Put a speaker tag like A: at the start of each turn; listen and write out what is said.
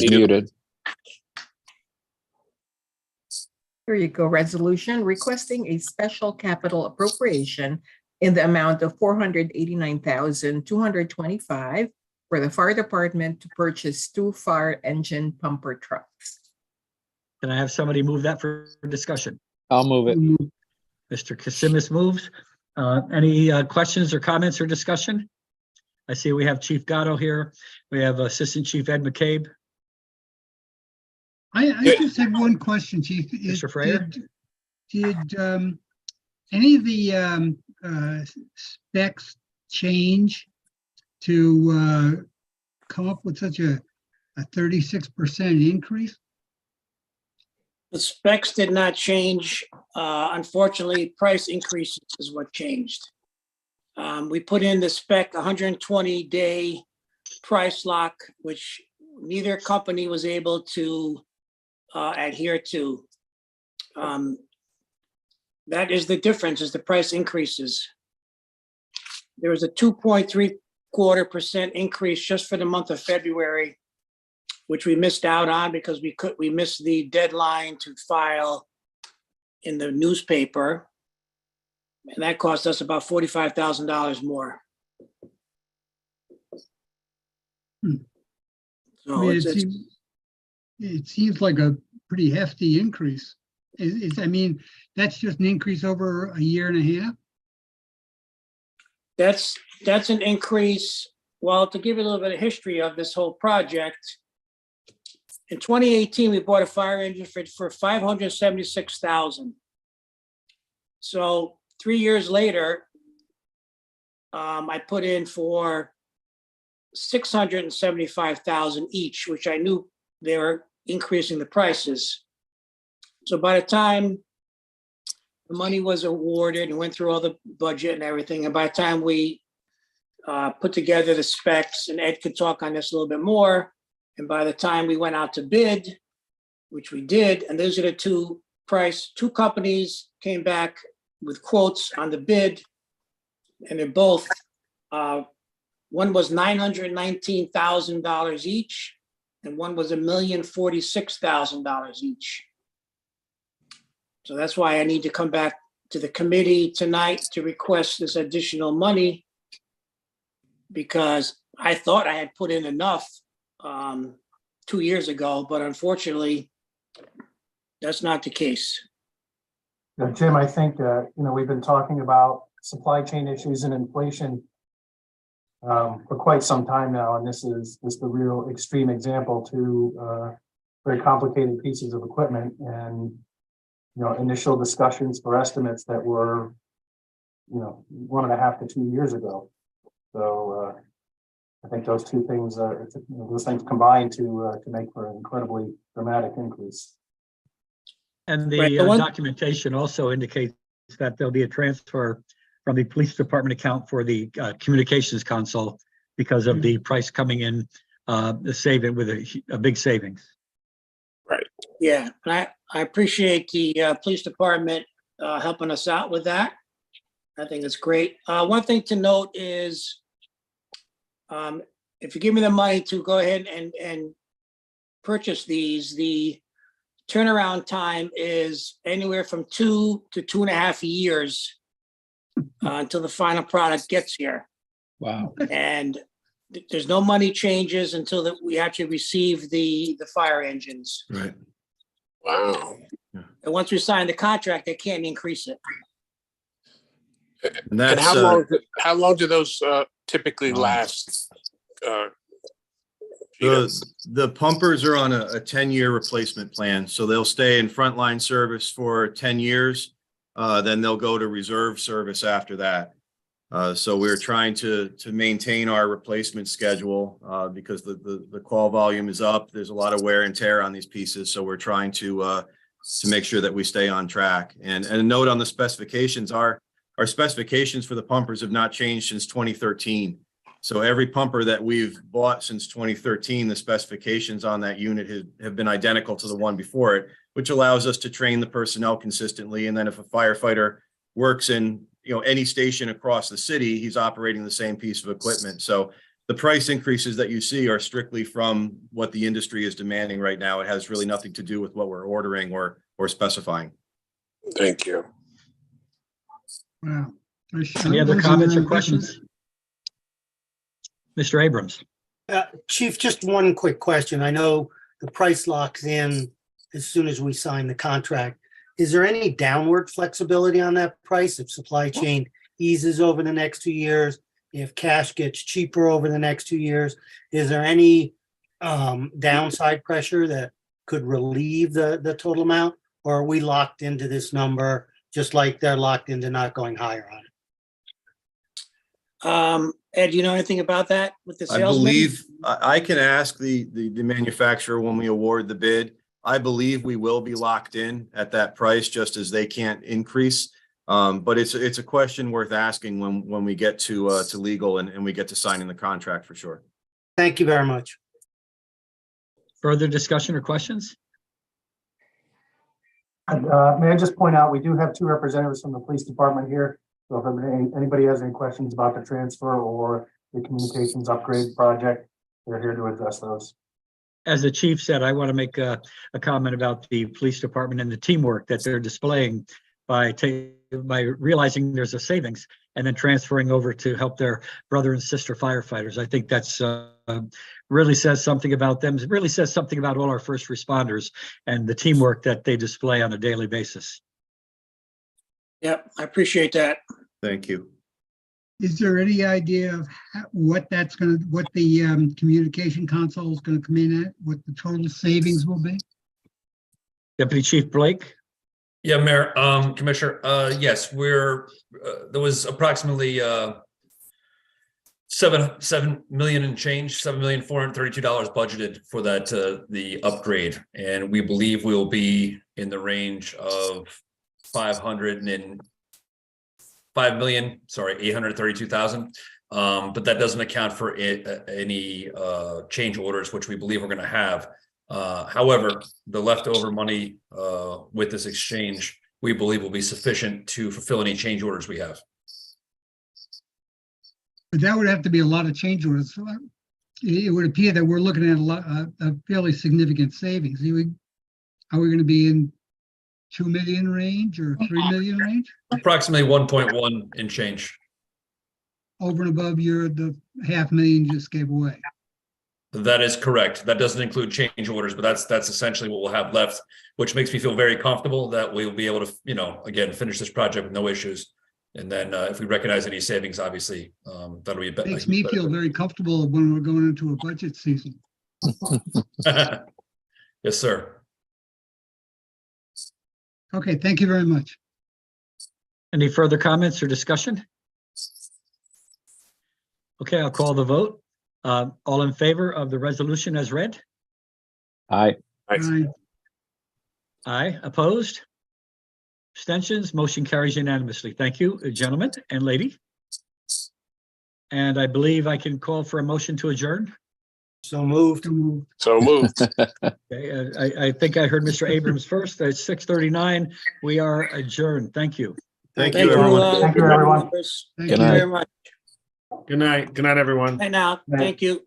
A: He's muted.
B: Here you go. Resolution requesting a special capital appropriation in the amount of $489,225 for the fire department to purchase 2 fire engine pumper trucks.
C: Can I have somebody move that for discussion?
A: I'll move it.
C: Mr. Kasimis moves. Any questions or comments or discussion? I see we have Chief Gatto here. We have Assistant Chief Ed McCabe.
D: I just have one question, Chief.
C: Mr. Freyer?
D: Did any of the specs change to come up with such a 36% increase?
E: The specs did not change. Unfortunately, price increases is what changed. We put in the spec 120-day price lock, which neither company was able to adhere to. That is the difference, is the price increases. There was a 2.75% increase just for the month of February, which we missed out on because we missed the deadline to file in the newspaper. And that cost us about $45,000 more. So
D: I mean, it seems like a pretty hefty increase. I mean, that's just an increase over a year and a half?
E: That's an increase. Well, to give you a little bit of history of this whole project, in 2018, we bought a fire engine for $576,000. So 3 years later, I put in for $675,000 each, which I knew they were increasing the prices. So by the time the money was awarded and went through all the budget and everything, and by the time we put together the specs, and Ed could talk on this a little bit more, and by the time we went out to bid, which we did, and those are the two companies came back with quotes on the bid, and they're both, one was $919,000 each, and one was $1,046,000 each. So that's why I need to come back to the committee tonight to request this additional money, because I thought I had put in enough 2 years ago, but unfortunately, that's not the case.
F: Jim, I think we've been talking about supply chain issues and inflation for quite some time now, and this is the real extreme example to very complicated pieces of equipment, and initial discussions for estimates that were 1.5 to 2 years ago. So I think those two things combine to make for an incredibly dramatic increase.
C: And the documentation also indicates that there'll be a transfer from the police department account for the communications console because of the price coming in, the saving with a big savings.
E: Right. Yeah, and I appreciate the police department helping us out with that. I think it's great. One thing to note is if you give me the money to go ahead and purchase these, the turnaround time is anywhere from 2 to 2.5 years until the final product gets here.
A: Wow.
E: And there's no money changes until that we actually receive the fire engines.
G: Right.
H: Wow.
E: And once we sign the contract, they can't increase it.
G: And that's
H: how long do those typically last?
G: the pumpers are on a 10-year replacement plan, so they'll stay in frontline service for 10 years. Then they'll go to reserve service after that. So we're trying to maintain our replacement schedule because the call volume is up. There's a lot of wear and tear on these pieces, so we're trying to make sure that we stay on track. And a note on the specifications: our specifications for the pumpers have not changed since 2013. So every pumper that we've bought since 2013, the specifications on that unit have been identical to the one before it, which allows us to train the personnel consistently. And then if a firefighter works in any station across the city, he's operating the same piece of equipment. So the price increases that you see are strictly from what the industry is demanding right now. It has really nothing to do with what we're ordering or specifying.
H: Thank you.
D: Wow.
C: Any other
D: Those are
C: comments or
D: very different.
C: questions? Mr. Abrams?
A: Chief, just one quick question. I know the price locks in as soon as we sign the contract. Is there any downward flexibility on that price if supply chain eases over the next 2 years? If cash gets cheaper over the next 2 years, is there any downside pressure that could relieve the total amount? Or are we locked into this number just like they're locked into not going higher on it?
E: Ed, do you know anything about that with the
G: I
E: salesman?
G: believe, I can ask the manufacturer when we award the bid. I believe we will be locked in at that price just as they can't increase. But it's a question worth asking when we get to legal and we get to signing the contract for sure.
A: Thank you very much.
C: Further discussion or questions?
F: May I just point out, we do have 2 representatives from the police department here. So if anybody has any questions about the transfer or the communications upgrade project, they're here to address those.
C: As the chief said, I want to make a comment about the police department and the teamwork that they're displaying by realizing there's a savings and then transferring over to help their brother and sister firefighters. I think that's really says something about them. It really says something about all our first responders and the teamwork that they display on a daily basis.
E: Yep, I appreciate that.
G: Thank you.
D: Is there any idea of what the communication console is going to come in at, what the total savings will be?
C: Deputy Chief Blake?
I: Yeah, Mayor, Commissioner, yes, there was approximately 7 million and change, $7,432 budgeted for that, the upgrade. And we believe we'll be in the range of 832,000. But that doesn't account for any change orders, which we believe we're going to have. However, the leftover money with this exchange, we believe will be sufficient to fulfill any change orders we have.
D: But that would have to be a lot of change orders. So it would appear that we're looking at a fairly significant savings. Are we going to be in 2 million range or 3 million range?
I: Approximately 1.1 in change.
D: Over and above the 500,000 you just gave away.
I: That is correct. That doesn't include change orders, but that's essentially what we'll have left, which makes me feel very comfortable that we'll be able to, again, finish this project with no issues. And then if we recognize any savings, obviously, that'll be a better.
D: Makes me feel very comfortable when we're going into a budget season.
I: Yes, sir.
D: Okay, thank you very much.
C: Any further comments or discussion? Okay, I'll call the vote. All in favor of the resolution as read?
J: Aye.
D: Aye.
C: Aye. Opposed? Abstentions? Motion carries unanimously. Thank you, gentlemen and lady. And I believe I can call for a motion to adjourn.
A: So moved.
H: So moved.
C: Okay, I think I heard Mr. Abrams first. It's 6:39. We are adjourned. Thank you.
G: Thank you, everyone.
F: Thank you, everyone.
E: Members.
D: Thank
J: Good
E: Thank you
J: night.
E: very much.
H: Good night. Good night, everyone.
E: Right now, thank you.